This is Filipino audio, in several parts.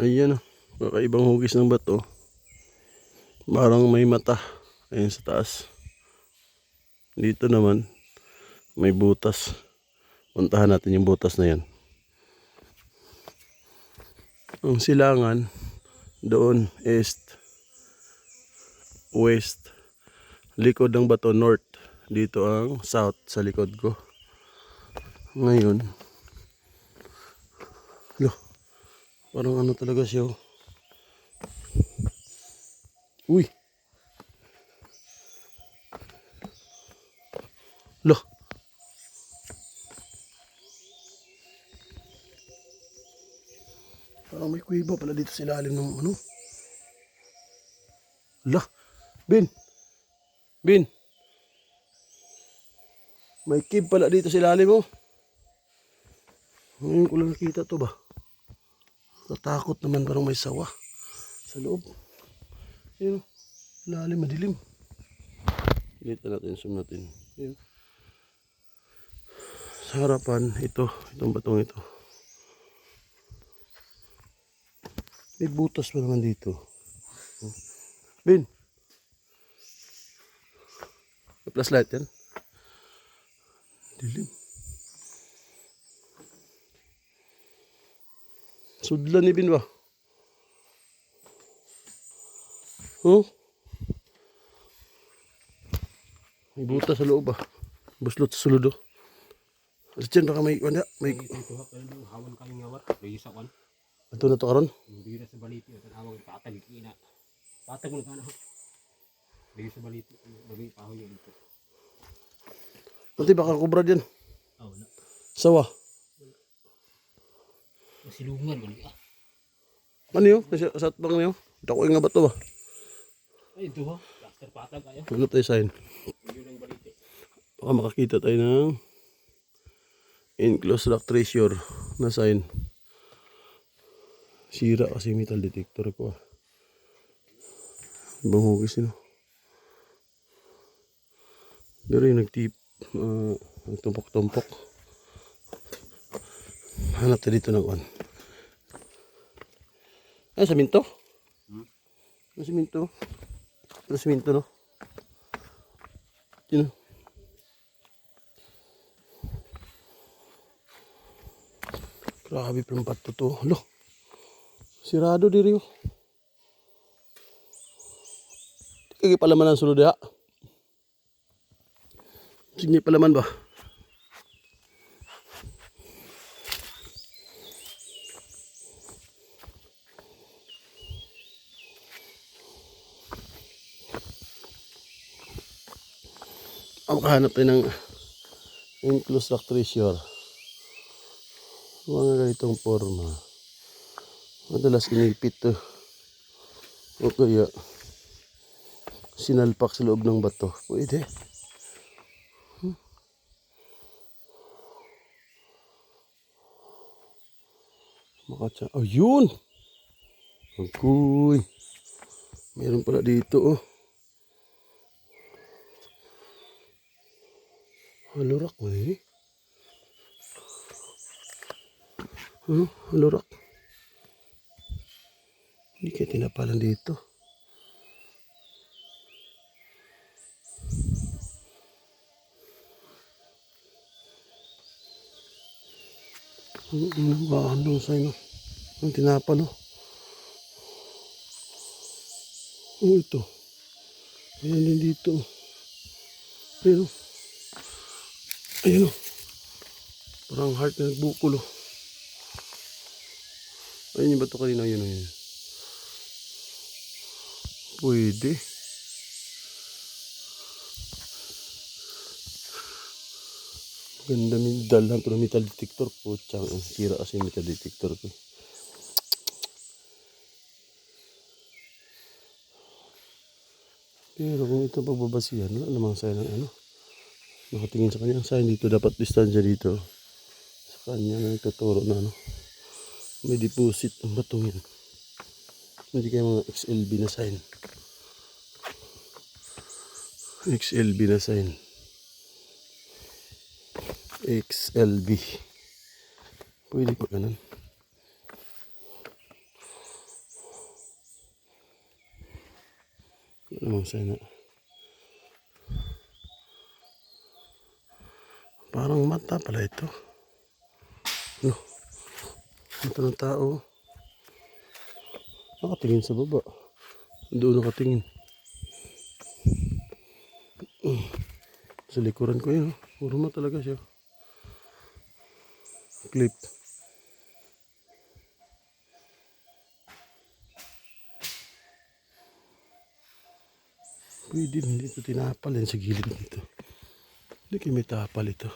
Ayan o. Kakaibang hugis ng bato. Parang may mata. Ayan sa taas. Dito naman, may butas. Puntahan natin yung butas na yan. Ang silangan, doon, east, west. Likod ng bato, north. Dito ang south sa likod ko. Ngayon, loh, parang ano talaga siya. Uy! Loh! Parang may kuiba pala dito sa ilalim ng ano. Lah! Bin! Bin! May cave pala dito sa ilalim mo. Ngayon ko lang nakita to ba. Natakot naman, parang may sawa sa loob. Yun, ilalim, madilim. Dito natin, zoom natin. Yun. Sa harapan, itong batong ito. May butas pa naman dito. Bin! May flashlight yan. Dilim. Sudlan ni Bin ba? Oh? May butas sa loob ba? Buslot sa sulod oh. At dyan baka may wala. May... Hawan kayong ngawar. May isawan. Ito na to karon. Hindi na sa baliti. Tanawag patag. Ina. Patag mo na ka na. Hindi sa baliti. Bagay pahoy yun dito. Pati baka kubra dyan. Wala. Sawa. Masilungan man. Ano yun? Sa atbang na yun? Dako yung nga bato ba? Ay, ito ha. Plaster patag kayo. Huwag tayo sign. Yun ang baliti. Baka makakita tayo ng enclosed rock treasure na sign. Sira kasi metal detector ko ah. Ibang hugis yun. Pero yung nagtumpok-tumpok. Hanap tayo dito ng on. Ay, saminto? Ano saminto? Ano saminto no? Yun. Grabe pang pato to. Loh. Sirado diri oh. Kaya palaman ang sulod ha. Sige palaman ba? Makahanap tayo ng enclosed rock treasure. Mga ganitong forma. Madalas kinipit to. O kaya sinalpak sa loob ng bato. Pwede. Makatsa. Oh, yun! Agoy! Meron pala dito oh. Halurak mo eh. Halurak. Hindi kaya tinapalan dito. Ano sa'yo? Ang tinapal oh. Oh, ito. Ayan din dito. Pero, ayun oh. Parang heart na nagbukol oh. Ayun yung bato kanina. Ayun oh. Yun. Pwede. Ganda min dalhan to ng metal detector. Putsang sira kasi yung metal detector ko. Pero kung ito pagbabasihan, wala namang sign ng ano. Nakatingin sa kanya ang sign dito. Dapat distansya dito. Sa kanya na nagtuturo na ano. May deposit ng batong yan. Hindi kaya mga XLB na sign. XLB na sign. XLB. Pwede pa ganun. Namang sana. Parang mata pala ito. No, mata ng tao. Nakatingin sa baba. Doon nakatingin. Sa likuran ko yun. Puro mata talaga siya. Clip. Pwede hindi ito tinapal yan sa gilid nito. Hindi kayo may tapal ito.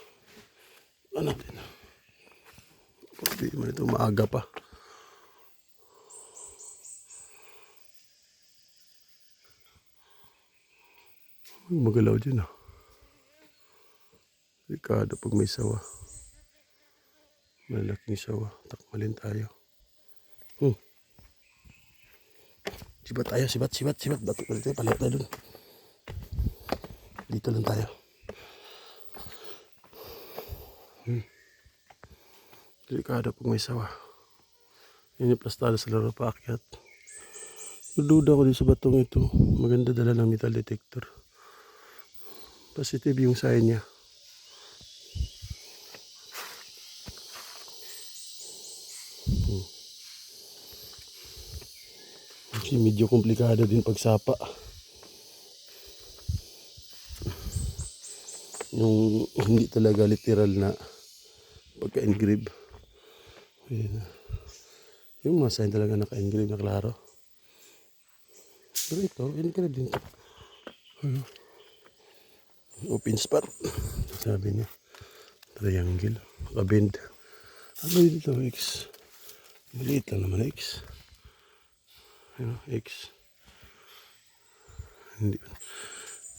Ano natin? Problema nito, maaga pa. Magalaw dyan ah. Ricado pag may sawa. Malaking sawa. Takmalin tayo. Sibat tayo, sibat. Bato ka dito, palit na dun. Dito lang tayo. Delikado pag may sawa. Yun yung plastado sa laro paakyat. Duda ko din sa batong ito. Maganda dala ng metal detector. Positive yung sign niya. Kasi medyo komplikado din pagsapa. Yung hindi talaga literal na pagka-engrave. Ayan. Yung mga sign talaga naka-engrave na klaro. Pero ito, engrave din ito. Open spot. Sabi niya. Triangle. Kabend. Ano dito? X. Maliit lang naman X. Ayan, X. Hindi.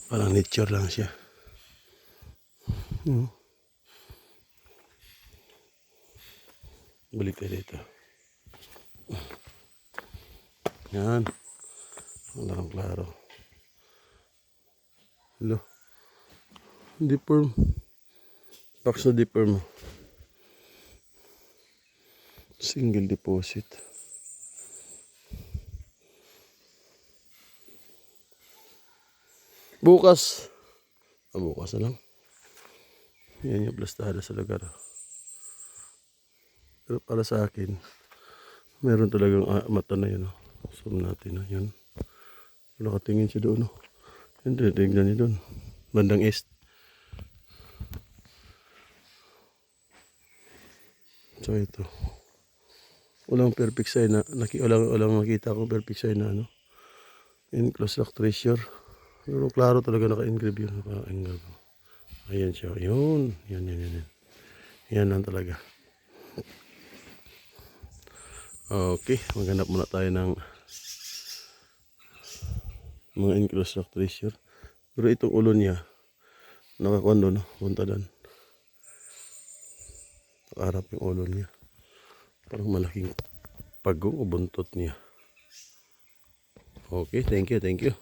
Parang nature lang siya. Balik tayo dito. Yan. Wala kang klaro. Hello. Deeper. Box na deeper mo. Single deposit. Bukas. Bukas na lang. Yan yung plastada sa lugar. Pero para sa akin, meron talagang mata na yun. Zoom natin. Yan. Nakatingin siya doon. Yan, tingnan niyo doon. Bandang east. So ito. Walang perfect sign na walang makita akong perfect sign na enclosed lock treasure. Pero klaro talaga naka-engrave yun. Naka-engrave. Ayan siya. Yun. Yan. Yan lang talaga. Okay. Maghanap muna tayo ng mga enclosed lock treasure. Pero itong ulo niya nakakuan doon. Punta doon. Nakaharap yung ulo niya. Parang malaking pagong o buntot niya. Okay. Thank you.